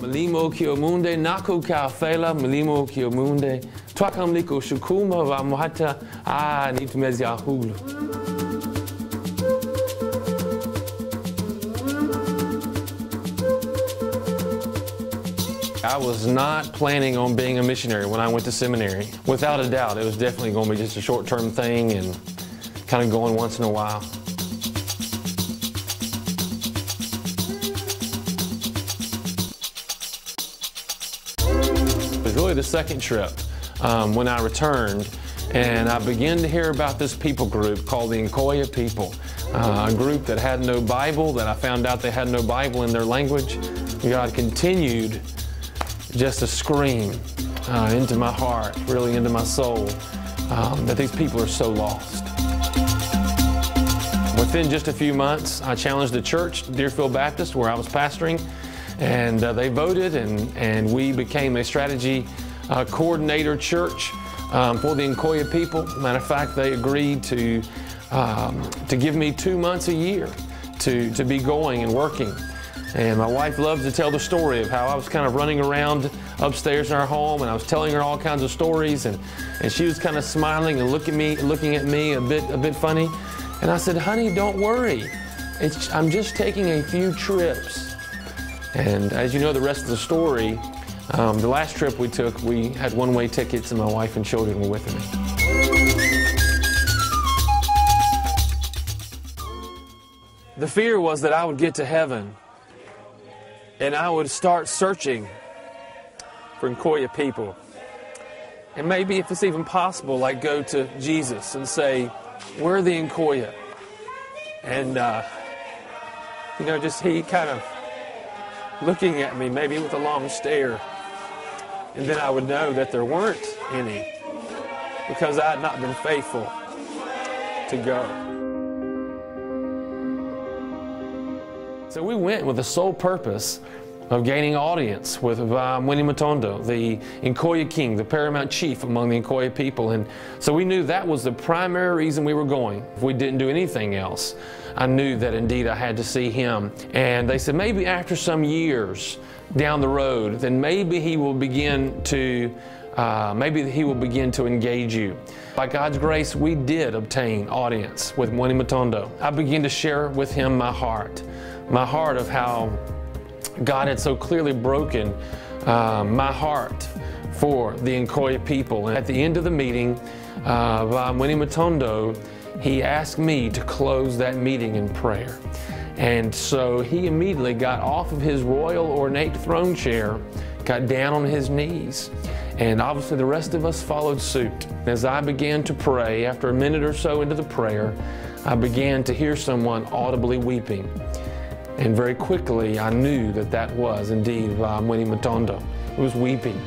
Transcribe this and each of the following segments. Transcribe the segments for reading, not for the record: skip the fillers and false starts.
Malimo Kiomunde, Naku Kaufela, Malimo Kiomunde, Twakam Liko Shukuma, Vamuhata, Nitmezahulu. I was not planning on being a missionary when I went to seminary. Without a doubt, it was definitely going to be just a short-term thing and kind of going once in a while. It was really the second trip when I returned, and I began to hear about this people group called the Nkoya people, a group that had no Bible, that I found out they had no Bible in their language. God continued just to scream into my heart, really into my soul, that these people are so lost. Within just a few months, I challenged the church, Deerfield Baptist, where I was pastoring, and they voted, and we became a strategy coordinator church for the Nkoya people. Matter of fact, they agreed to give me 2 months a year to be going and working. And my wife loves to tell the story of how I was kind of running around upstairs in our home, and I was telling her all kinds of stories, and she was kind of smiling and looking at me a bit funny. And I said, honey, don't worry. I'm just taking a few trips. And as you know the rest of the story, the last trip we took, we had one-way tickets, and my wife and children were with me. The fear was that I would get to heaven and I would start searching for Nkoya people. And maybe, if it's even possible, like go to Jesus and say, where are the Nkoya? And, you know, just he kind of looking at me, maybe with a long stare. And then I would know that there weren't any, because I had not been faithful to go. So we went with the sole purpose of gaining audience with Winnie Matondo, the Nkoya king, the paramount chief among the Nkoya people. And so we knew that was the primary reason we were going. If we didn't do anything else, I knew that indeed I had to see him. And they said maybe after some years down the road, then maybe he will begin to engage you. By God's grace, we did obtain audience with Winnie Matondo. I began to share with him my heart of how God had so clearly broken my heart for the Nkoya people. And at the end of the meeting, Winnie Matondo, he asked me to close that meeting in prayer. And so he immediately got off of his royal ornate throne chair, got down on his knees, and obviously the rest of us followed suit. As I began to pray, after a minute or so into the prayer, I began to hear someone audibly weeping. And very quickly, I knew that that was indeed Winnie Matondo, who was weeping.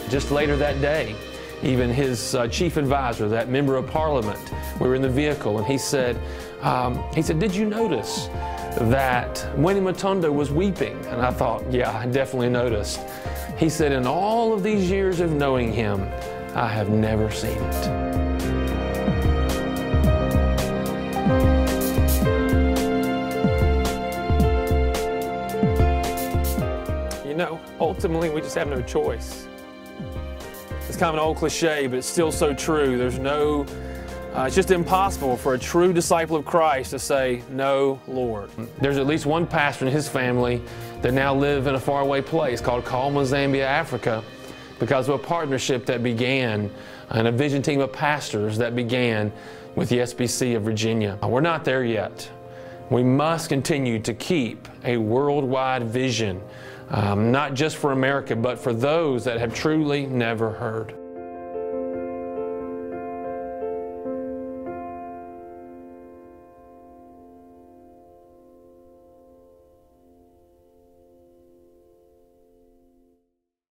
Just later that day, even his chief advisor, that member of parliament, we were in the vehicle, and he said, did you notice that Winnie Matondo was weeping? And I thought, yeah, I definitely noticed. He said, in all of these years of knowing him, I have never seen it. You know, ultimately, we just have no choice. It's kind of an old cliche, but it's still so true. There's no, it's just impossible for a true disciple of Christ to say, no, Lord. There's at least one pastor and his family that now live in a faraway place called Kalma, Zambia, Africa, because of a partnership that began and a vision team of pastors that began with the SBC of Virginia. We're not there yet. We must continue to keep a worldwide vision, not just for America, but for those that have truly never heard.